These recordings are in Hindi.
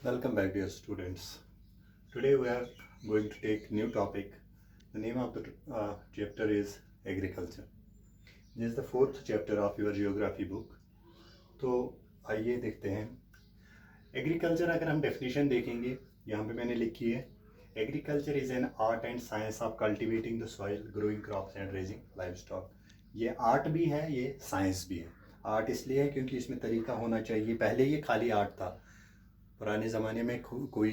Welcome back, dear students. Today we are going to take new topic. The name of the chapter is agriculture. This is the fourth chapter of your geography book. तो आइए देखते हैं एग्रीकल्चर। अगर हम डेफिनेशन देखेंगे, यहाँ पे मैंने लिखी है agriculture is an art and science of cultivating the soil, growing crops and raising live stock. ये आर्ट भी है, ये साइंस भी है। आर्ट इसलिए है क्योंकि इसमें तरीका होना चाहिए। पहले ये खाली आर्ट था, पुराने ज़माने में कोई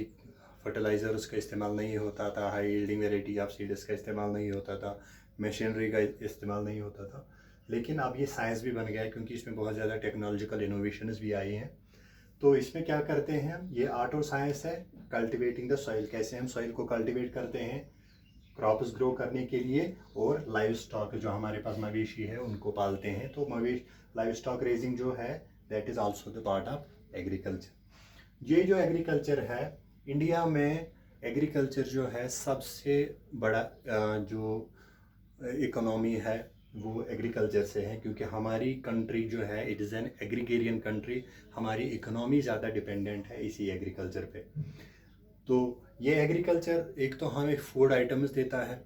फर्टिलाइज़र उसका इस्तेमाल नहीं होता था, high yielding variety of seeds का इस्तेमाल नहीं होता था, मशीनरी का इस्तेमाल नहीं होता था। लेकिन अब ये साइंस भी बन गया है क्योंकि इसमें बहुत ज़्यादा टेक्नोलॉजिकल इनोवेशंस भी आई हैं। तो इसमें क्या करते हैं, ये आर्ट और साइंस है। कल्टिवेटिंग द सॉइल, कैसे हम सॉइल को कल्टिवेट करते हैं क्रॉप्स ग्रो करने के लिए, और लाइव स्टॉक जो हमारे पास मवेशी है उनको पालते हैं। तो लाइव स्टॉक रेजिंग जो है that is also the part of agriculture. ये जो एग्रीकल्चर है, इंडिया में एग्रीकल्चर जो है सबसे बड़ा जो इकोनॉमी है वो एग्रीकल्चर से है, क्योंकि हमारी कंट्री जो है it is an agrarian country. हमारी इकोनॉमी ज़्यादा डिपेंडेंट है इसी एग्रीकल्चर पे। तो ये एग्रीकल्चर एक तो हमें फूड आइटम्स देता है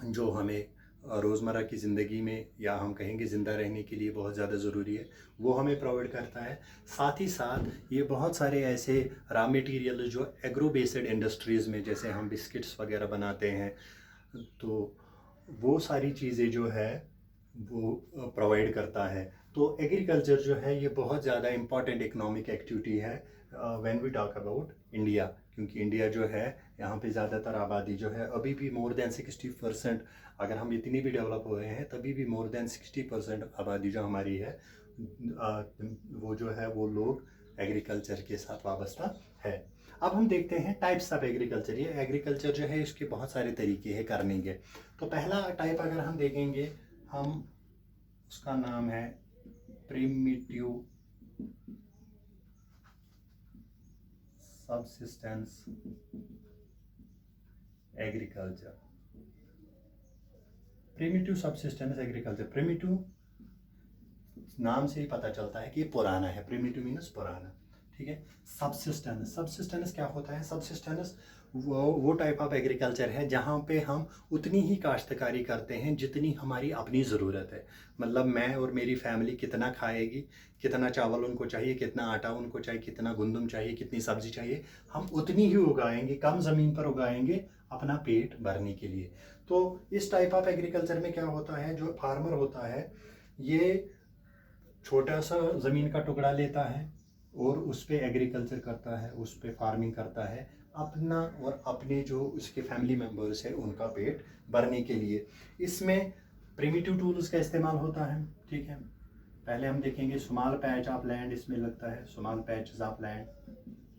जो हमें रोज़मर्रा की ज़िंदगी में, या हम कहेंगे ज़िंदा रहने के लिए बहुत ज़्यादा ज़रूरी है, वो हमें प्रोवाइड करता है। साथ ही साथ ये बहुत सारे ऐसे रॉ मटेरियल जो एग्रो बेस्ड इंडस्ट्रीज़ में, जैसे हम बिस्किट्स वगैरह बनाते हैं, तो वो सारी चीज़ें जो है वो प्रोवाइड करता है। तो एग्रीकल्चर जो है ये बहुत ज़्यादा इम्पॉर्टेंट इकोनॉमिक एक्टिविटी है when we talk about India, क्योंकि इंडिया जो है यहाँ पे ज़्यादातर आबादी जो है अभी भी मोर देन 60%, अगर हम इतनी भी डेवलप हुए हैं तभी भी मोर देन 60% आबादी जो हमारी है वो जो है वो लोग एग्रीकल्चर के साथ वाबस्ता है। अब हम देखते हैं टाइप्स ऑफ एग्रीकल्चर। ये एग्रीकल्चर जो है इसके बहुत सारे तरीके हैं करने के। तो पहला टाइप अगर हम देखेंगे, हम उसका नाम है primitive subsistence agriculture. Primitive subsistence agriculture, primitive नाम से ही पता चलता है कि ये पुराना है। प्रिमिटिव मीन्स पुराना, ठीक है। सबसिस्टेंस क्या होता है? सबसिस्टेंस वो टाइप ऑफ एग्रीकल्चर है जहाँ पे हम उतनी ही काश्तकारी करते हैं जितनी हमारी अपनी ज़रूरत है। मतलब मैं और मेरी फैमिली कितना खाएगी, कितना चावल उनको चाहिए, कितना आटा उनको चाहिए, कितना गंदम चाहिए, कितनी सब्जी चाहिए, हम उतनी ही उगाएंगे, कम ज़मीन पर उगाएंगे अपना पेट भरने के लिए। तो इस टाइप ऑफ एग्रीकल्चर में क्या होता है, जो फार्मर होता है ये छोटा सा ज़मीन का टुकड़ा लेता है और उस पर एग्रीकल्चर करता है, उस पर फार्मिंग करता है अपना और अपने जो उसके फैमिली मेम्बर्स है उनका पेट भरने के लिए। इसमें प्रिमिटिव टूल्स का इस्तेमाल होता है, ठीक है। पहले हम देखेंगे स्मॉल पैच ऑफ लैंड इसमें लगता है, स्मॉल पैचेस ऑफ लैंड,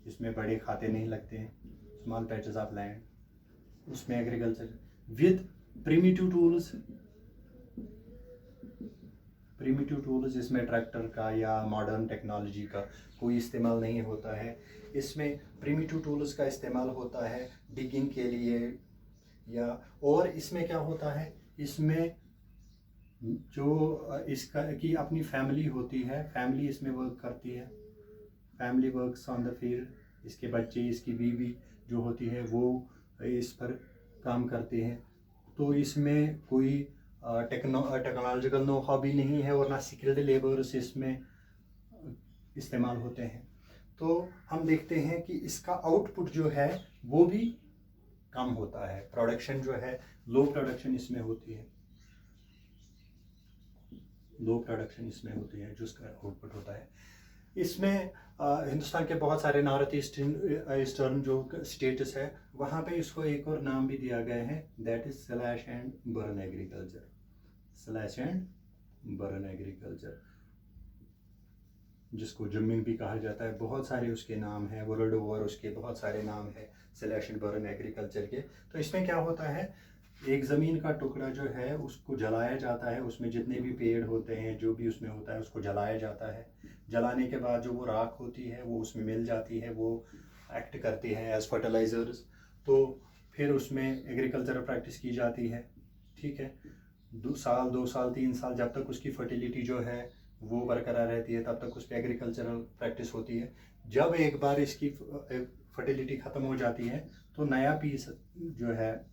इसमें बड़े खाते नहीं लगते हैं, स्मॉल पैचेस ऑफ लैंड, उसमें agriculture with primitive tools. Primitive tools इसमें ट्रैक्टर का या मॉडर्न टेक्नोलॉजी का कोई इस्तेमाल नहीं होता है। इसमें प्रिमिटिव टूल्स का इस्तेमाल होता है डिगिंग के लिए, या और इसमें क्या होता है, इसमें जो इसका की अपनी फैमिली होती है, फैमिली इसमें वर्क करती है, family works on the field, इसके बच्चे, इसकी बीवी जो होती है वो इस पर काम करते हैं। तो इसमें कोई टेक्नोलॉजिकल नो हाउ भी नहीं है और ना स्किल्ड लेबर्स इसमें इस्तेमाल होते हैं। तो हम देखते हैं कि इसका आउटपुट जो है वो भी कम होता है, प्रोडक्शन जो है लो प्रोडक्शन इसमें होती है, लो प्रोडक्शन इसमें होती है जो इसका आउटपुट होता है। इसमें हिंदुस्तान के बहुत सारे नॉर्थ ईस्टर्न जो स्टेट्स है वहाँ पे इसको एक और नाम भी दिया गया है, that is slash and burn agriculture. Slash and burn agriculture, जिसको जमीन भी कहा जाता है, बहुत सारे उसके नाम हैं, वर्ल्ड ओवर उसके बहुत सारे नाम हैं स्लैश एंड बर्न एग्रीकल्चर के। तो इसमें क्या होता है, एक ज़मीन का टुकड़ा जो है उसको जलाया जाता है, उसमें जितने भी पेड़ होते हैं जो भी उसमें होता है उसको जलाया जाता है। जलाने के बाद जो वो राख होती है वो उसमें मिल जाती है, वो एक्ट करती है एज फर्टिलाइज़र्स। तो फिर उसमें एग्रीकल्चरल प्रैक्टिस की जाती है, ठीक है। 2 साल 3 साल जब तक उसकी फर्टिलिटी जो है वो बरकरार रहती है, तब तक उस पर एग्रीकल्चरल प्रैक्टिस होती है। जब एक बार इसकी फर्टिलिटी ख़त्म हो जाती है तो नया पीस जो है,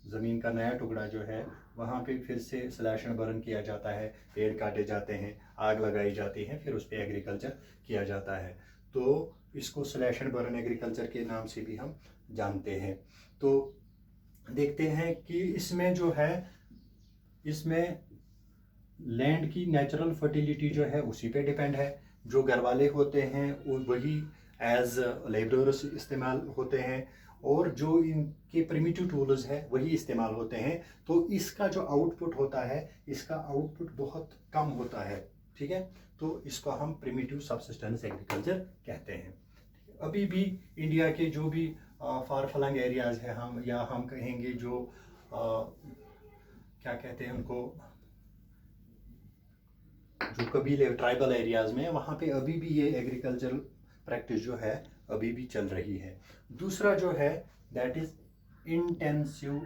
ज़मीन का नया टुकड़ा जो है, वहाँ पे फिर से स्लैश एंड बर्न किया जाता है, पेड़ काटे जाते हैं, आग लगाई जाती है, फिर उस पर एग्रीकल्चर किया जाता है। तो इसको स्लैश एंड बर्न एग्रीकल्चर के नाम से भी हम जानते हैं। तो देखते हैं कि इसमें जो है, इसमें लैंड की नेचुरल फर्टिलिटी जो है उसी पे डिपेंड है। जो घर वाले होते हैं वो वही एज लेबरर्स इस्तेमाल होते हैं, और जो इनके प्रिमिटिव टूल्स है वही इस्तेमाल होते हैं। तो इसका जो आउटपुट होता है, इसका आउटपुट बहुत कम होता है, ठीक है। तो इसको हम प्रिमिटिव सबसिस्टेंस एग्रीकल्चर कहते हैं। अभी भी इंडिया के जो भी फार फ्लंग एरियाज है, हम कहेंगे जो क्या कहते हैं उनको, जो कबीले ट्राइबल एरियाज में, वहाँ पे अभी भी ये एग्रीकल्चरल प्रैक्टिस जो है अभी भी चल रही है। दूसरा जो है that is intensive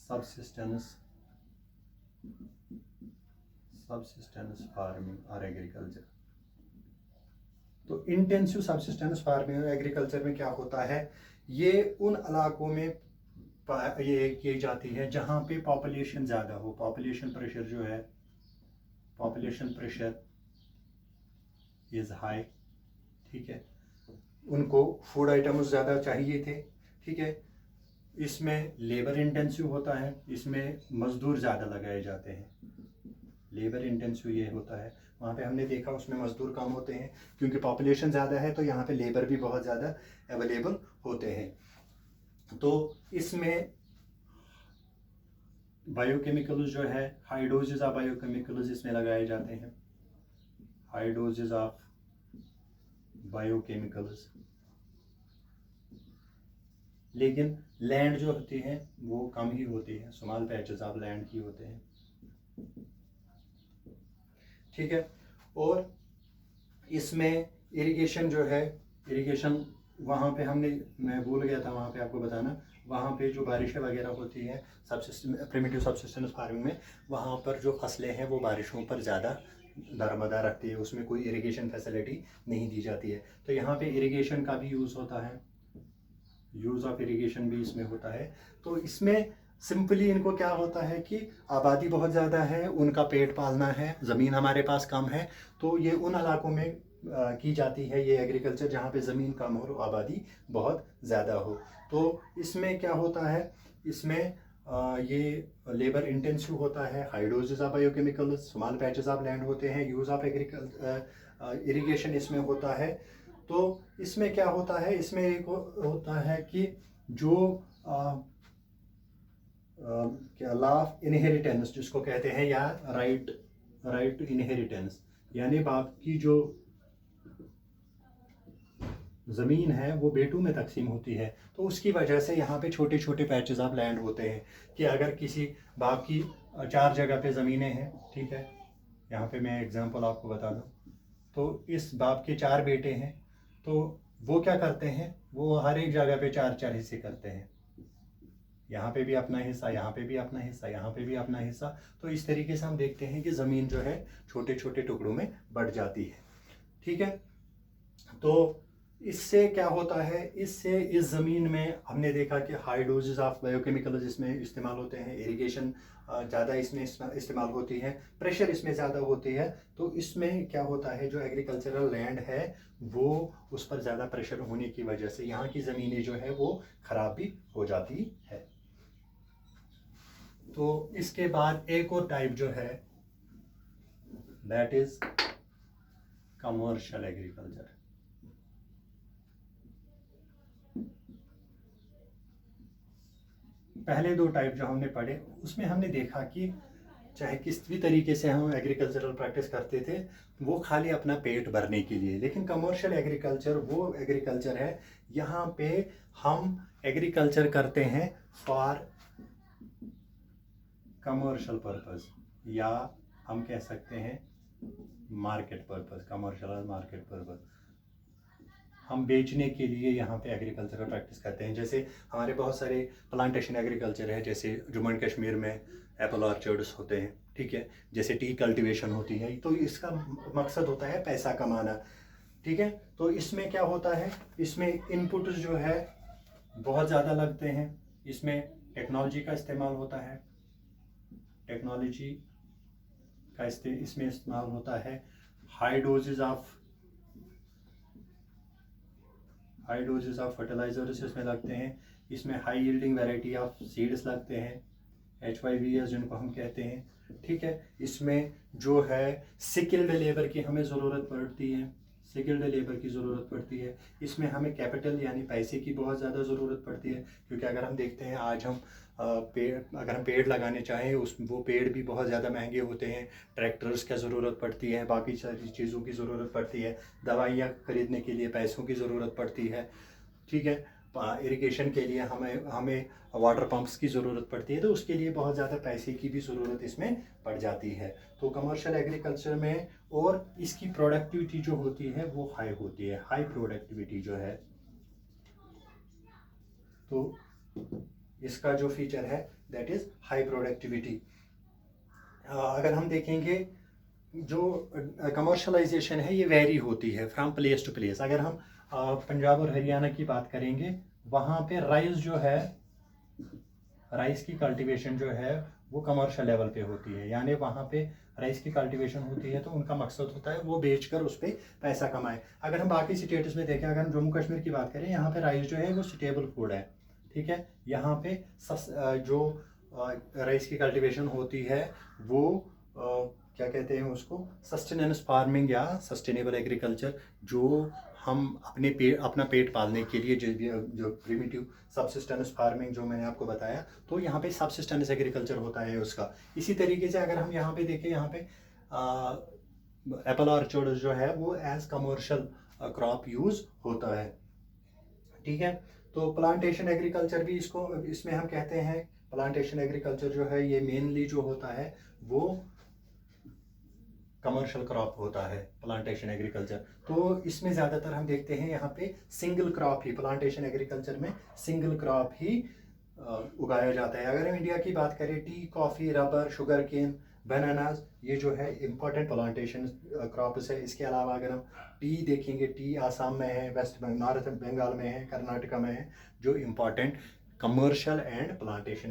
subsistence farming और एग्रीकल्चर। तो इंटेंसिव सबसिस्टेंस फार्मिंग और एग्रीकल्चर में क्या होता है, ये उन इलाकों में ये की जाती है जहाँ पे पॉपुलेशन ज़्यादा हो। पॉपुलेशन प्रेशर जो है, पॉपुलेशन प्रेशर इज़ हाई, ठीक है। उनको फूड आइटम्स ज़्यादा चाहिए थे, ठीक है। इसमें लेबर इंटेंसिव होता है, इसमें मज़दूर ज़्यादा लगाए जाते हैं। लेबर इंटेंसिव ये होता है, वहाँ पे हमने देखा उसमें मज़दूर कम होते हैं क्योंकि पॉपुलेशन ज़्यादा है, तो यहाँ पे लेबर भी बहुत ज़्यादा अवेलेबल होते हैं। तो इसमें बायोकेमिकल्स जो है, हाई डोजेज ऑफ बायोकेमिकल्स इसमें लगाए जाते हैं, हाई डोजेज ऑफ बायोकेमिकल्स। लेकिन लैंड जो होती है वो कम ही होती है, स्मॉल पैचेस ऑफ लैंड ही होते हैं, ठीक है। और इसमें इरिगेशन जो है, इरिगेशन वहाँ पे मैं भूल गया था वहाँ पे आपको बताना, वहाँ पे जो बारिशें वगैरह होती हैं प्रिमिटिव सबसिस्टेंस फार्मिंग में, वहाँ पर जो फसलें हैं वो बारिशों पर ज़्यादा दरमदार रखती है, उसमें कोई इरिगेशन फैसिलिटी नहीं दी जाती है। तो यहाँ पे इरिगेशन का भी यूज़ होता है, यूज़ ऑफ इरिगेशन भी इसमें होता है। तो इसमें सिंपली इनको क्या होता है कि आबादी बहुत ज़्यादा है, उनका पेट पालना है, ज़मीन हमारे पास कम है, तो ये उन इलाकों में की जाती है ये एग्रीकल्चर जहाँ पे ज़मीन कम हो और आबादी बहुत ज़्यादा हो। तो इसमें क्या होता है, इसमें ये लेबर इंटेंसिव होता है, high doses of biochemicals, small patches of land होते हैं, यूज़ ऑफ इरिगेशन इसमें होता है। तो इसमें क्या होता है, इसमें एक होता है कि जो क्या लॉ ऑफ इनहेरिटेंस जिसको कहते हैं, या राइट टू इनहेरिटेंस, यानी बाप की जो ज़मीन है वो बेटों में तकसीम होती है। तो उसकी वजह से यहाँ पे छोटे छोटे पैचेस ऑफ लैंड होते हैं कि अगर किसी बाप की 4 जगह पे ज़मीनें हैं, ठीक है, यहाँ पे मैं एग्जांपल आपको बता दूँ, तो इस बाप के 4 बेटे हैं, तो वो क्या करते हैं, वो हर एक जगह पे 4-4 हिस्से करते हैं, यहाँ पे भी अपना हिस्सा, यहाँ पे भी अपना हिस्सा, यहाँ पे भी अपना हिस्सा। तो इस तरीके से हम देखते हैं कि ज़मीन जो है छोटे छोटे टुकड़ों में बढ़ जाती है, ठीक है। तो इससे क्या होता है, इससे इस ज़मीन में हमने देखा कि हाई डोजेज ऑफ बायोकेमिकल्स इसमें इस्तेमाल होते हैं, इरिगेशन ज़्यादा इसमें इस्तेमाल होती है, प्रेशर इसमें ज़्यादा होती है। तो इसमें क्या होता है, जो एग्रीकल्चरल लैंड है वो उस पर ज़्यादा प्रेशर होने की वजह से यहाँ की ज़मीनें जो है वो ख़राब भी हो जाती है। तो इसके बाद एक और टाइप जो है दैट इज़ कमर्शियल एग्रीकल्चर। पहले 2 टाइप जो हमने पढ़े उसमें हमने देखा कि चाहे किस भी तरीके से हम एग्रीकल्चरल प्रैक्टिस करते थे वो खाली अपना पेट भरने के लिए, लेकिन कमर्शियल एग्रीकल्चर वो एग्रीकल्चर है यहाँ पे हम एग्रीकल्चर करते हैं फॉर कमर्शियल पर्पस, या हम कह सकते हैं market purpose, commercial market purpose. हम बेचने के लिए यहाँ पे एग्रीकल्चरल प्रैक्टिस करते हैं। जैसे हमारे बहुत सारे प्लांटेशन एग्रीकल्चर है, जैसे जम्मू एंड कश्मीर में एप्पल ऑर्चर्ड्स होते हैं, ठीक है, जैसे टी कल्टीवेशन होती है, तो इसका मकसद होता है पैसा कमाना, ठीक है। तो इसमें क्या होता है, इसमें इनपुट जो है बहुत ज़्यादा लगते हैं, इसमें टेक्नोलॉजी का इस्तेमाल होता है, टेक्नोलॉजी का इसमें इस्तेमाल होता है, हाई डोजेज ऑफ फर्टिलाइजर्स इसमें लगते हैं, इसमें high yielding variety of seeds लगते हैं, HYVs जिनको हम कहते हैं, ठीक है। इसमें जो है स्किल्ड लेबर की हमें ज़रूरत पड़ती है, इसमें हमें कैपिटल यानी पैसे की बहुत ज़्यादा ज़रूरत पड़ती है, क्योंकि अगर हम देखते हैं आज हम अगर हम पेड़ लगाने चाहें वो पेड़ भी बहुत ज़्यादा महंगे होते हैं, ट्रैक्टर्स की ज़रूरत पड़ती है, बाकी सारी चीज़ों की ज़रूरत पड़ती है, दवाइयाँ खरीदने के लिए पैसों की ज़रूरत पड़ती है, ठीक है। इरिगेशन के लिए हमें वाटर पंप्स की ज़रूरत पड़ती है, तो उसके लिए बहुत ज़्यादा पैसे की भी ज़रूरत इसमें पड़ जाती है। तो कमर्शियल एग्रीकल्चर में और इसकी प्रोडक्टिविटी जो होती है वो हाई होती है, हाई प्रोडक्टिविटी जो है, तो इसका जो फीचर है दैट इज़ हाई प्रोडक्टिविटी। अगर हम देखेंगे जो कमर्शलाइजेशन है ये वेरी होती है फ्रॉम प्लेस टू प्लेस। अगर हम पंजाब और हरियाणा की बात करेंगे, वहाँ पे राइस की कल्टीवेशन जो है वो कमर्शियल लेवल पे होती है, यानी वहाँ पे राइस की कल्टीवेशन होती है तो उनका मकसद होता है वो बेचकर उस पर पैसा कमाए। अगर हम बाकी स्टेट्स में देखें, अगर हम जम्मू कश्मीर की बात करें, यहाँ पे राइस जो है वो स्टेबल फूड है, ठीक है। यहाँ पे जो राइस की कल्टीवेशन होती है वो क्या कहते हैं उसको, सस्टेनेंस फार्मिंग या सस्टेनेबल एग्रीकल्चर, जो हम अपना पेट पालने के लिए जो प्रिमिटिव सबसिस्टेंस फार्मिंग जो मैंने आपको बताया, तो यहाँ पे सबसिस्टेंस एग्रीकल्चर होता है उसका। इसी तरीके से अगर हम यहाँ पे देखें, यहाँ पे एप्पल ऑर्चर्ड जो है वो एज कमर्शियल क्रॉप यूज होता है, ठीक है। तो प्लांटेशन एग्रीकल्चर भी इसमें हम कहते हैं। प्लांटेशन एग्रीकल्चर जो है ये मेनली जो होता है वो कमर्शियल क्रॉप होता है, प्लांटेशन एग्रीकल्चर। तो इसमें ज़्यादातर हम देखते हैं यहाँ पे सिंगल क्रॉप ही, प्लांटेशन एग्रीकल्चर में सिंगल क्रॉप ही उगाया जाता है। अगर हम इंडिया की बात करें, tea, coffee, rubber, sugarcane, bananas, ये जो है इम्पॉर्टेंट प्लांटेशन क्रॉप्स है। इसके अलावा अगर हम टी देखेंगे, टी आसाम में है, नॉर्थ बंगाल में है, कर्नाटका में है, जो important commercial and plantation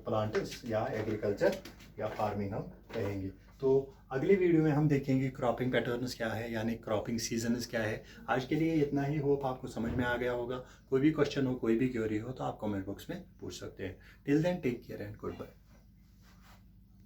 plants या एग्रीकल्चर या फार्मिंग हम कहेंगे। तो अगले वीडियो में हम देखेंगे क्रॉपिंग पैटर्न्स क्या है, यानी क्रॉपिंग सीजन्स क्या है। आज के लिए इतना ही, होप आपको समझ में आ गया होगा। कोई भी क्वेश्चन हो, कोई भी क्वेरी हो तो आप कमेंट बॉक्स में पूछ सकते हैं। Till then take care and good bye.